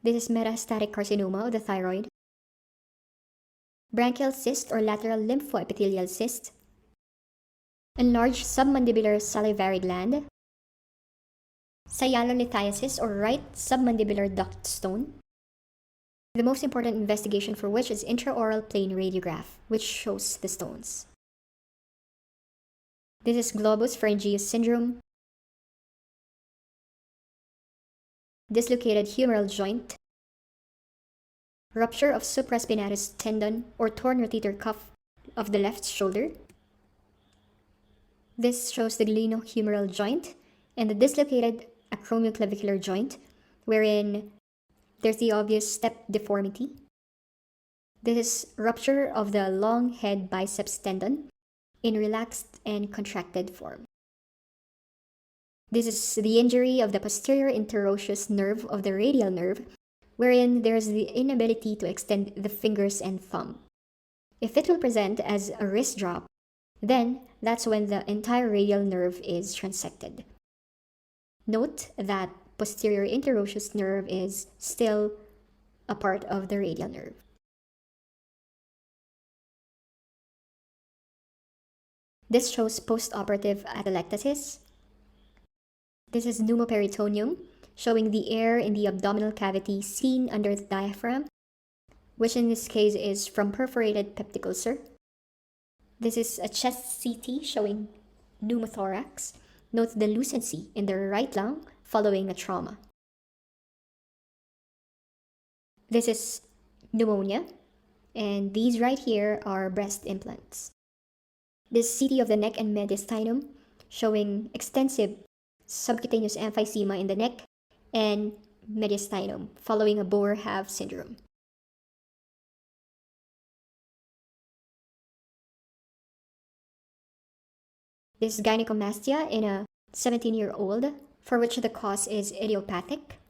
This is metastatic carcinoma of the thyroid. Branchial cyst or lateral lymphoepithelial cyst. Enlarged submandibular salivary gland. Sialolithiasis or right submandibular duct stone. The most important investigation for which is intraoral plane radiograph, which shows the stones. This is globus pharyngeus syndrome. Dislocated humeral joint. Rupture of supraspinatus tendon or torn rotator cuff of the left shoulder. This shows the glenohumeral joint and the dislocated acromioclavicular joint, wherein there's the obvious step deformity. This is rupture of the long head biceps tendon in relaxed and contracted form. This is the injury of the posterior interosseous nerve of the radial nerve, wherein there's the inability to extend the fingers and thumb. If it will present as a wrist drop, then that's when the entire radial nerve is transected. Note that posterior interosseous nerve is still a part of the radial nerve. This shows postoperative atelectasis. This is pneumoperitoneum, showing the air in the abdominal cavity seen under the diaphragm, which in this case is from perforated peptic ulcer. This is a chest CT showing pneumothorax. Note the lucency in the right lung following a trauma. This is pneumonia, and these right here are breast implants. This CT of the neck and mediastinum showing extensive subcutaneous emphysema in the neck and mediastinum following a Boer-Haave syndrome. This is gynecomastia in a 17-year-old, for which the cause is idiopathic.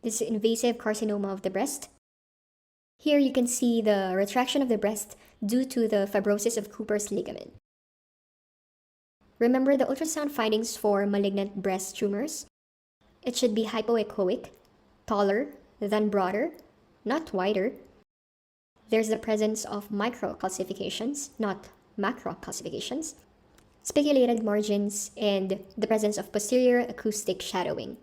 This is invasive carcinoma of the breast. Here you can see the retraction of the breast due to the fibrosis of Cooper's ligament. Remember the ultrasound findings for malignant breast tumors. It should be hypoechoic, taller than broader, not wider. There's the presence of microcalcifications, not macrocalcifications, spiculated margins, and the presence of posterior acoustic shadowing.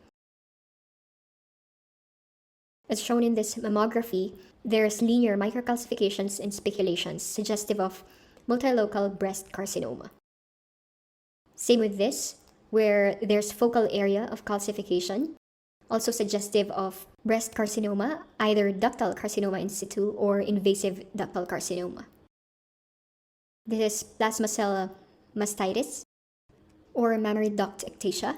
As shown in this mammography, there's linear microcalcifications and spiculations suggestive of multilocal breast carcinoma. Same with this, where there's focal area of calcification, also suggestive of breast carcinoma, either ductal carcinoma in situ or invasive ductal carcinoma. This is plasma cell mastitis or mammary duct ectasia.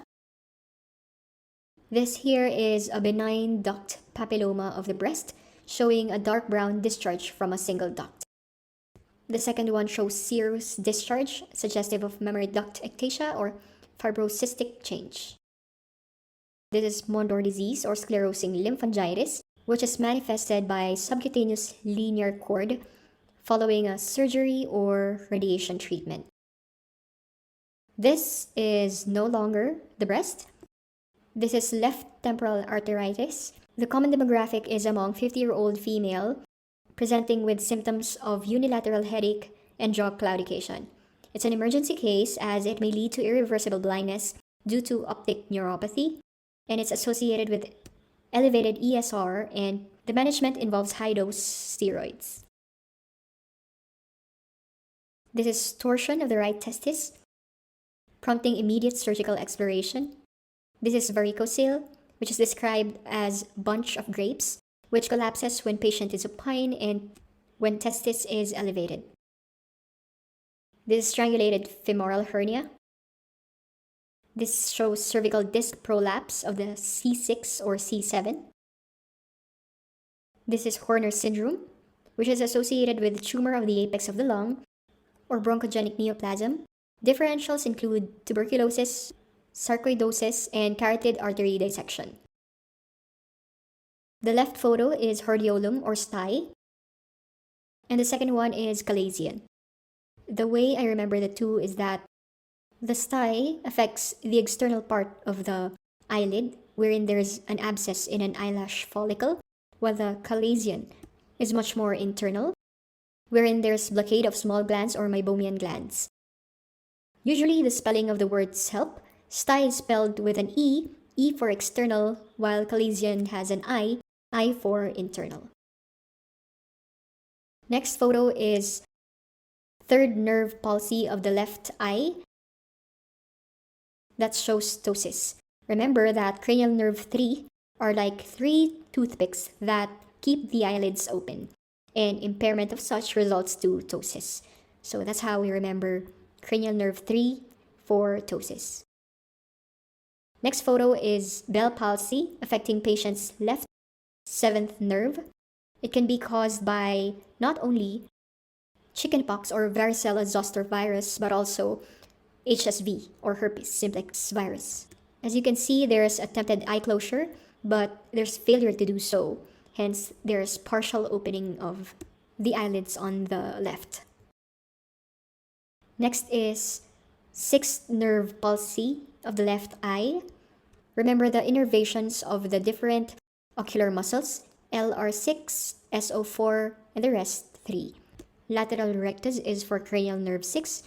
This here is a benign duct papilloma of the breast, showing a dark brown discharge from a single duct. The second one shows serous discharge, suggestive of mammary duct ectasia or fibrocystic change. This is Mondor disease or sclerosing lymphangitis, which is manifested by subcutaneous linear cord following a surgery or radiation treatment. This is no longer the breast. This is left temporal arteritis. The common demographic is among 50-year-old female presenting with symptoms of unilateral headache and jaw claudication. It's an emergency case as it may lead to irreversible blindness due to optic neuropathy, and it's associated with elevated ESR, and the management involves high-dose steroids. This is torsion of the right testis, prompting immediate surgical exploration. This is varicocele, which is described as bunch of grapes, which collapses when patient is supine and when testis is elevated. This is strangulated femoral hernia. This shows cervical disc prolapse of the C6 or C7. This is Horner syndrome, which is associated with tumor of the apex of the lung or bronchogenic neoplasm. Differentials include tuberculosis, sarcoidosis, and carotid artery dissection. The left photo is hordeolum or sty, and the second one is chalazion. The way I remember the two is that the sty affects the external part of the eyelid, wherein there's an abscess in an eyelash follicle, while the chalazion is much more internal, wherein there's blockade of small glands or meibomian glands. Usually, the spelling of the words help. Sty is spelled with an E, E for external, while chalazion has an I for internal. Next photo is third nerve palsy of the left eye. That shows ptosis. Remember that cranial nerve 3 are like 3 toothpicks that keep the eyelids open, and impairment of such results to ptosis. So that's how we remember cranial nerve 3 for ptosis. Next photo is Bell palsy affecting patient's left 7th nerve. It can be caused by not only chickenpox or varicella zoster virus, but also HSV or herpes simplex virus. As you can see, there's attempted eye closure, but there's failure to do so. Hence, there's partial opening of the eyelids on the left. Next is 6th nerve palsy of the left eye. Remember the innervations of the different ocular muscles, LR6, SO4, and the rest 3. Lateral rectus is for cranial nerve 6,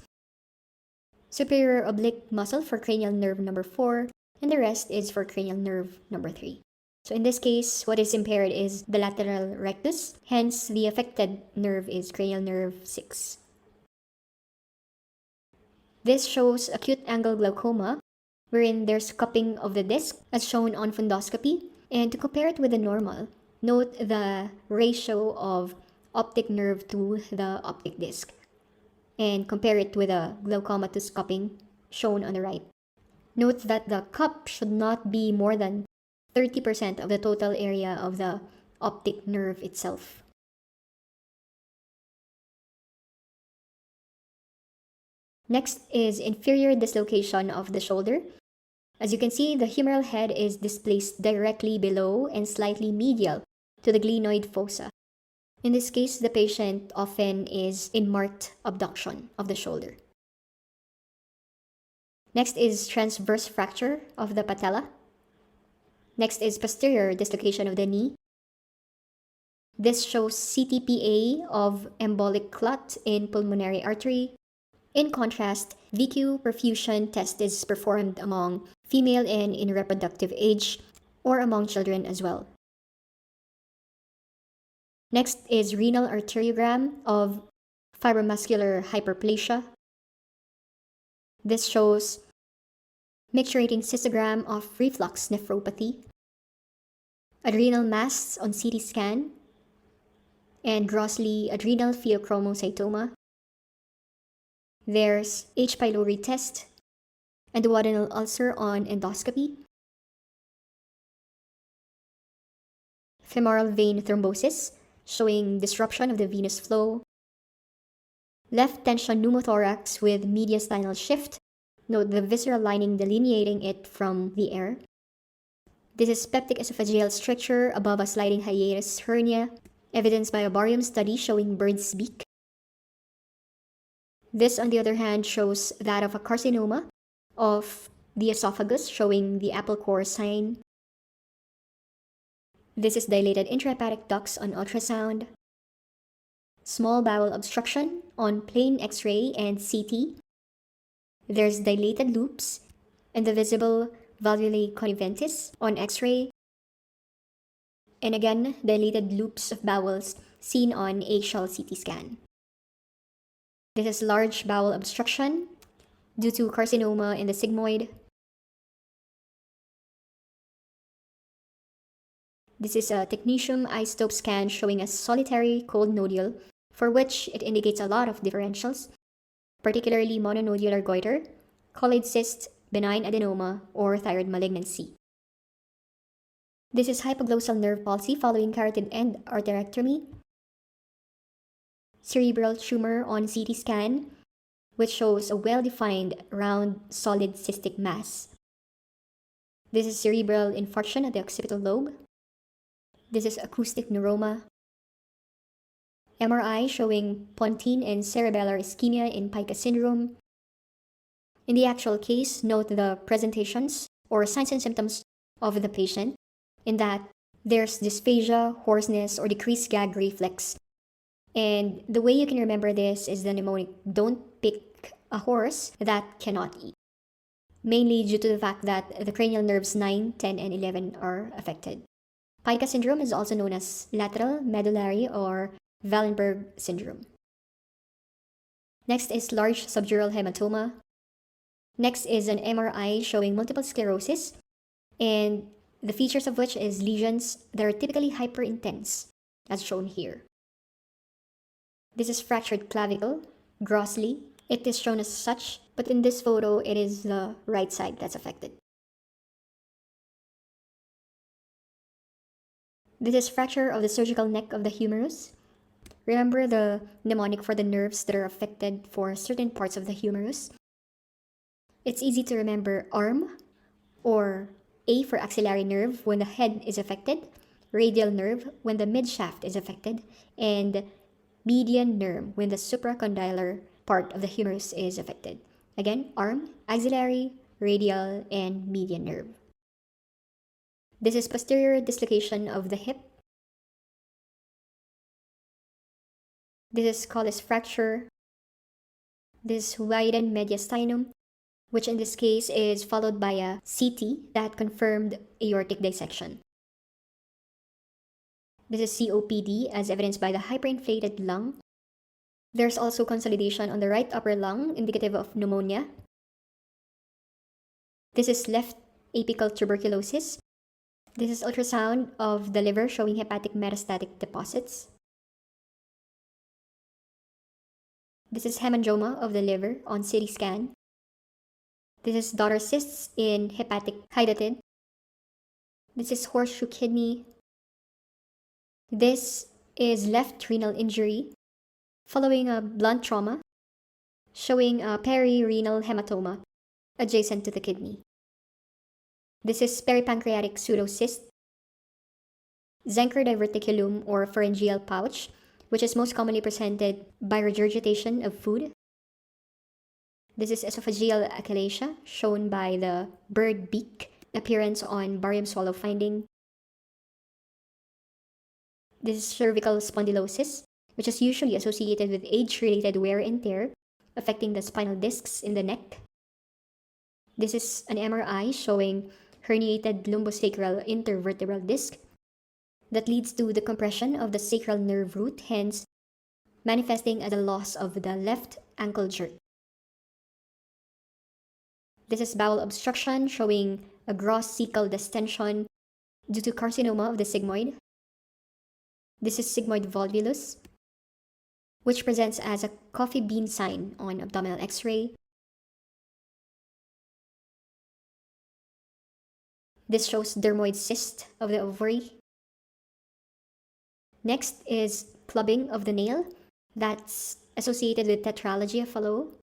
superior oblique muscle for cranial nerve number 4, and the rest is for cranial nerve number 3. So in this case, what is impaired is the lateral rectus, hence the affected nerve is cranial nerve 6. This shows acute angle glaucoma, wherein there's cupping of the disc as shown on fundoscopy. And to compare it with the normal, note the ratio of optic nerve to the optic disc, and compare it with a glaucomatous cupping shown on the right. Note that the cup should not be more than 30% of the total area of the optic nerve itself. Next is inferior dislocation of the shoulder. As you can see, the humeral head is displaced directly below and slightly medial to the glenoid fossa. In this case, the patient often is in marked abduction of the shoulder. Next is transverse fracture of the patella. Next is posterior dislocation of the knee. This shows CTPA of embolic clot in pulmonary artery. In contrast, VQ perfusion test is performed among female and in reproductive age, or among children as well. Next is renal arteriogram of fibromuscular hyperplasia. This shows micturating cystogram of reflux nephropathy, adrenal mass on CT scan, and grossly adrenal pheochromocytoma. There's H. pylori test and duodenal ulcer on endoscopy, femoral vein thrombosis showing disruption of the venous flow, left tension pneumothorax with mediastinal shift. Note the visceral lining delineating it from the air. This is peptic esophageal stricture above a sliding hiatus hernia, evidenced by a barium study showing bird's beak. This, on the other hand, shows that of a carcinoma of the esophagus, showing the apple core sign. This is dilated intrahepatic ducts on ultrasound, small bowel obstruction on plain X-ray and CT. There's dilated loops and the visible valvulae conniventis on X-ray, and again, dilated loops of bowels seen on axial CT scan. This is large bowel obstruction due to carcinoma in the sigmoid. This is a technetium isotope scan showing a solitary cold nodule for which it indicates a lot of differentials, particularly mononodular goiter, colloid cyst, benign adenoma, or thyroid malignancy. This is hypoglossal nerve palsy following carotid end arterectomy, cerebral tumor on CT scan, which shows a well-defined round solid cystic mass. This is cerebral infarction at the occipital lobe. This is acoustic neuroma. MRI showing pontine and cerebellar ischemia in pica syndrome. In the actual case, note the presentations or signs and symptoms of the patient, in that There's dysphagia, hoarseness, or decreased gag reflex. And the way you can remember this is the mnemonic, don't pick a horse that cannot eat. Mainly due to the fact that the cranial nerves 9, 10, and 11 are affected. Pica syndrome is also known as lateral medullary or Wallenberg syndrome. Next is large subdural hematoma. Next is an MRI showing multiple sclerosis, and the features of which is lesions that are typically hyperintense, as shown here. This is fractured clavicle, grossly. It is shown as such, but in this photo, it is the right side that's affected. This is fracture of the surgical neck of the humerus. Remember the mnemonic for the nerves that are affected for certain parts of the humerus. It's easy to remember arm, or A for axillary nerve when the head is affected, radial nerve when the midshaft is affected, and median nerve when the supracondylar part of the humerus is affected. Again, arm, axillary, radial, and median nerve. This is posterior dislocation of the hip. This is collis fracture. This is widened mediastinum, which in this case is followed by a CT that confirmed aortic dissection. This is COPD as evidenced by the hyperinflated lung. There's also consolidation on the right upper lung, indicative of pneumonia. This is left apical tuberculosis. This is ultrasound of the liver showing hepatic metastatic deposits. This is hemangioma of the liver on CT scan. This is daughter cysts in hepatic hydatid. This is horseshoe kidney. This is left renal injury following a blunt trauma, showing a perirenal hematoma adjacent to the kidney. This is peripancreatic pseudocyst, Zenker diverticulum or pharyngeal pouch, which is most commonly presented by regurgitation of food. This is esophageal achalasia, shown by the bird beak appearance on barium swallow finding. This is cervical spondylosis, which is usually associated with age-related wear and tear, affecting the spinal discs in the neck. This is an MRI showing herniated lumbosacral intervertebral disc that leads to the compression of the sacral nerve root, hence manifesting as a loss of the left ankle jerk. This is bowel obstruction showing a gross cecal distension due to carcinoma of the sigmoid. This is sigmoid volvulus, which presents as a coffee bean sign on abdominal X-ray. This shows dermoid cyst of the ovary. Next is clubbing of the nail that's associated with tetralogy of Fallot.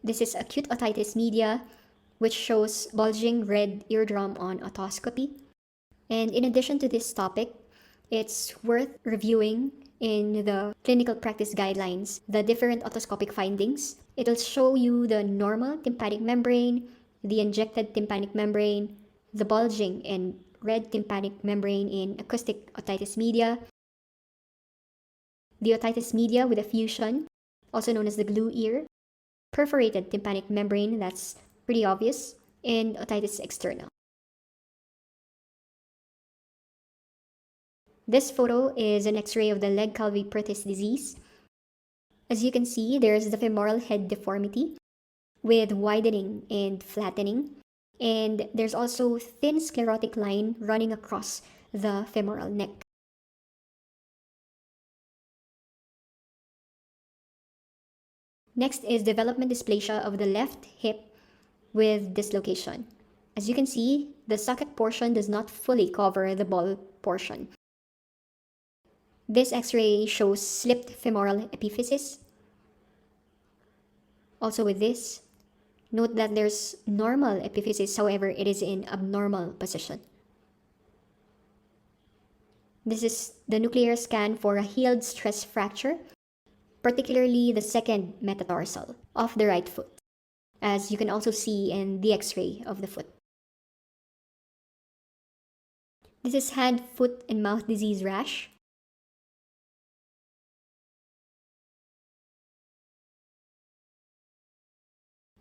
This is acute otitis media, which shows bulging red eardrum on otoscopy. And in addition to this topic, it's worth reviewing in the clinical practice guidelines the different otoscopic findings. It'll show you the normal tympanic membrane, the injected tympanic membrane, the bulging and red tympanic membrane in acoustic otitis media, the otitis media with effusion, also known as the glue ear, perforated tympanic membrane, that's pretty obvious, and otitis externa. This photo is an X-ray of the leg calvi-Perthes disease. As you can see, there's the femoral head deformity with widening and flattening, and there's also thin sclerotic line running across the femoral neck. Next is development dysplasia of the left hip with dislocation. As you can see, the socket portion does not fully cover the ball portion. This X-ray shows slipped femoral epiphysis. Also with this, note that there's normal epiphysis, however, it is in abnormal position. This is the nuclear scan for a healed stress fracture, particularly the second metatarsal of the right foot, as you can also see in the X-ray of the foot. This is hand, foot, and mouth disease rash.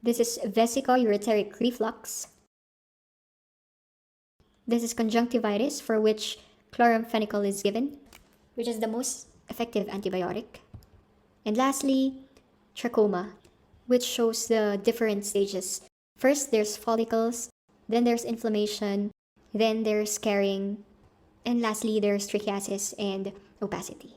This is vesico-ureteric reflux. This is conjunctivitis, for which chloramphenicol is given, which is the most effective antibiotic. And lastly, trachoma, which shows the different stages. First, there's follicles, then there's inflammation, then there's scarring, and lastly, there's trichiasis and opacity.